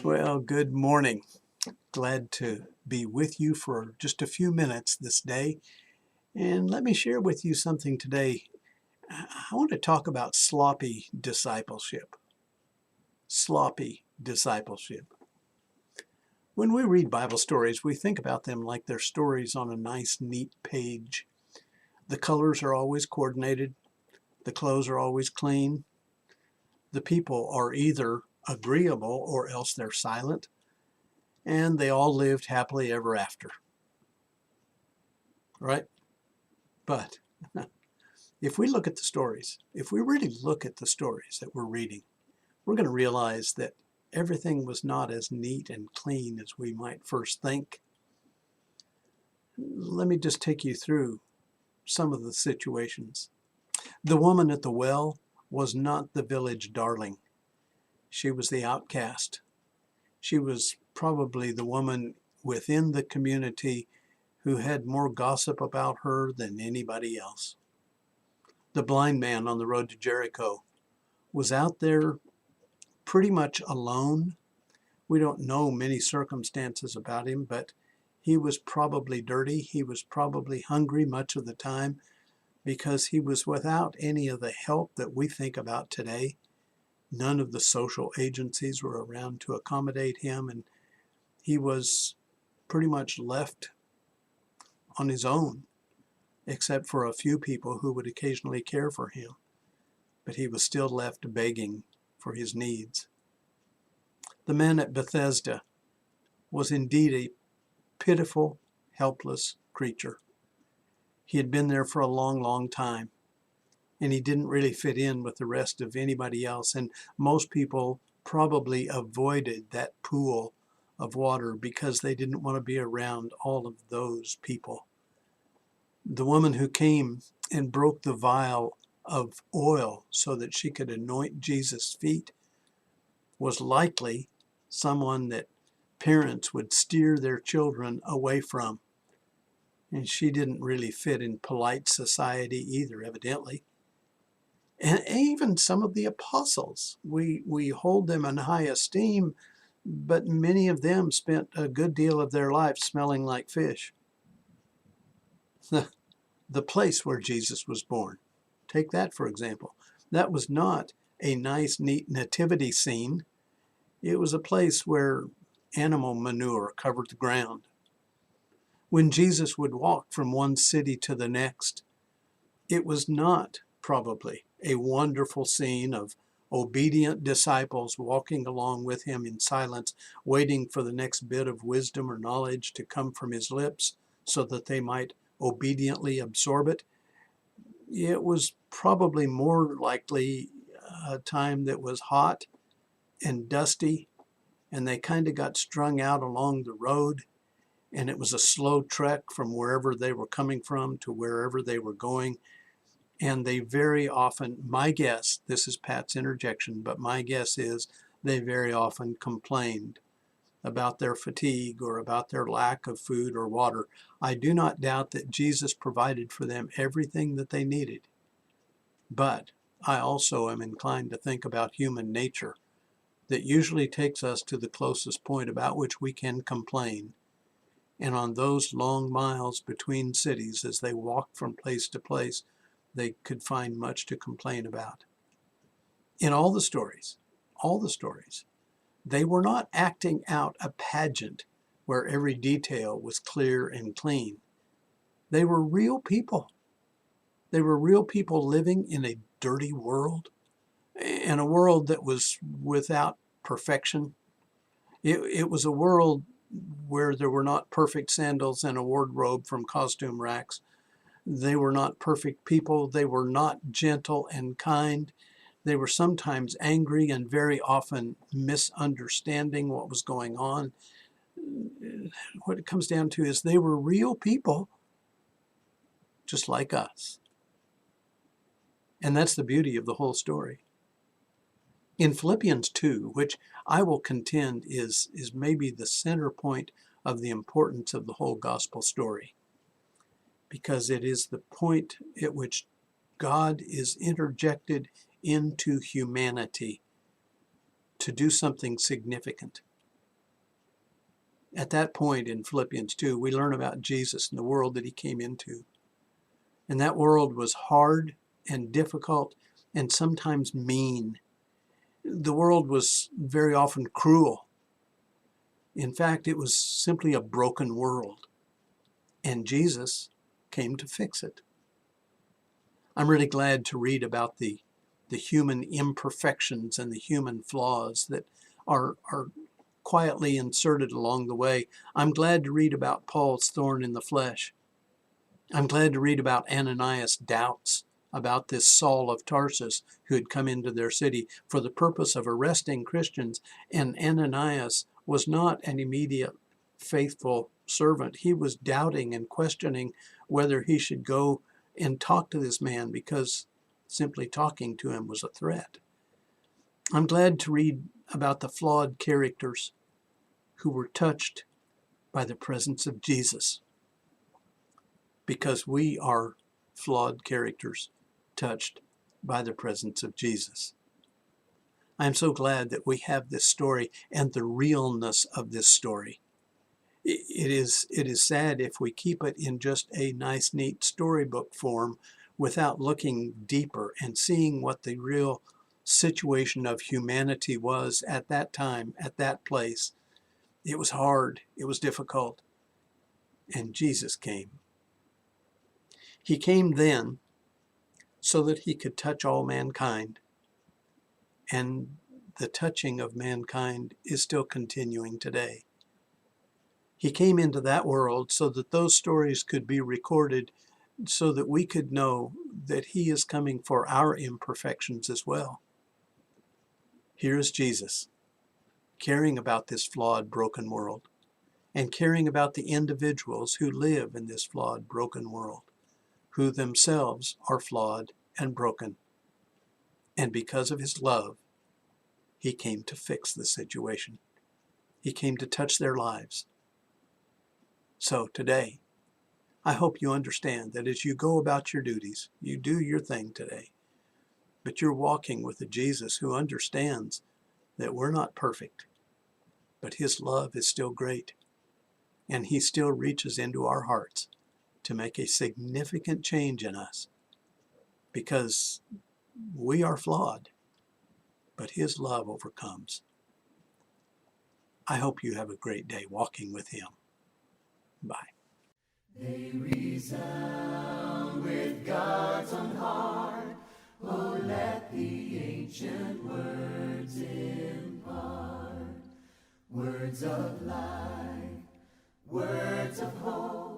Well, good morning. Glad to be with you for just a few minutes this day. And let me share with you something today. I want to talk about sloppy discipleship. Sloppy discipleship. When we read Bible stories, we think about them like they're stories on a nice, neat page. The colors are always coordinated. The clothes are always clean. The people are either agreeable or else they're silent. And they all lived happily ever after. Right? But if we look at the stories, if we really look at the stories that we're reading, we're going to realize that everything was not as neat and clean as we might first think. Let me just take you through some of the situations. The woman at the well was not the village darling. She was the outcast. She was probably the woman within the community who had more gossip about her than anybody else. The blind man on the road to Jericho was out there pretty much alone. We don't know many circumstances about him, but he was probably dirty. He was probably hungry much of the time because he was without any of the help that we think about today. None of the social agencies were around to accommodate him, and he was pretty much left on his own, except for a few people who would occasionally care for him. But he was still left begging for his needs. The man at Bethesda was indeed a pitiful, helpless creature. He had been there for a long, long time, and he didn't really fit in with the rest of anybody else. And most people probably avoided that pool of water because they didn't want to be around all of those people. The woman who came and broke the vial of oil so that she could anoint Jesus' feet was likely someone that parents would steer their children away from. And she didn't really fit in polite society either, evidently. And even some of the apostles, we hold them in high esteem, but many of them spent a good deal of their life smelling like fish. The place where Jesus was born, take that for example. That was not a nice, neat nativity scene. It was a place where animal manure covered the ground. When Jesus would walk from one city to the next, it was not probably a wonderful scene of obedient disciples walking along with him in silence, waiting for the next bit of wisdom or knowledge to come from his lips so that they might obediently absorb it. It was probably more likely a time that was hot and dusty, and they kind of got strung out along the road, and it was a slow trek from wherever they were coming from to wherever they were going. And they very often, my guess, this is Pat's interjection, but my guess is they very often complained about their fatigue or about their lack of food or water. I do not doubt that Jesus provided for them everything that they needed. But I also am inclined to think about human nature that usually takes us to the closest point about which we can complain. And on those long miles between cities, as they walked from place to place, they could find much to complain about. In all the stories, they were not acting out a pageant where every detail was clear and clean. They were real people. They were real people living in a dirty world, in a world that was without perfection. It was a world where there were not perfect sandals and a wardrobe from costume racks. They were not perfect people. They were not gentle and kind. They were sometimes angry and very often misunderstanding what was going on. What it comes down to is they were real people, just like us. And that's the beauty of the whole story. In Philippians 2, which I will contend is maybe the center point of the importance of the whole gospel story, because it is the point at which God is interjected into humanity to do something significant. At that point in Philippians 2, we learn about Jesus and the world that he came into. And that world was hard and difficult and sometimes mean. The world was very often cruel. In fact, it was simply a broken world. And Jesus came to fix it. I'm really glad to read about the human imperfections and the human flaws that are quietly inserted along the way. I'm glad to read about Paul's thorn in the flesh. I'm glad to read about Ananias' doubts about this Saul of Tarsus who had come into their city for the purpose of arresting Christians. And Ananias was not an immediate faithful servant. He was doubting and questioning whether he should go and talk to this man because simply talking to him was a threat. I'm glad to read about the flawed characters who were touched by the presence of Jesus, because we are flawed characters touched by the presence of Jesus. I'm so glad that we have this story and the realness of this story. It is sad if we keep it in just a nice, neat storybook form without looking deeper and seeing what the real situation of humanity was at that time, at that place. It was hard. It was difficult. And Jesus came. He came then so that he could touch all mankind. And the touching of mankind is still continuing today. He came into that world so that those stories could be recorded, so that we could know that he is coming for our imperfections as well. Here is Jesus, caring about this flawed, broken world, and caring about the individuals who live in this flawed, broken world, who themselves are flawed and broken. And because of his love, he came to fix the situation. He came to touch their lives. So today, I hope you understand that as you go about your duties, you do your thing today, but you're walking with a Jesus who understands that we're not perfect, but his love is still great, and he still reaches into our hearts to make a significant change in us, because we are flawed, but his love overcomes. I hope you have a great day walking with him. Bye. They resound with God's own heart. Oh, let the ancient words impart. Words of life, words of hope.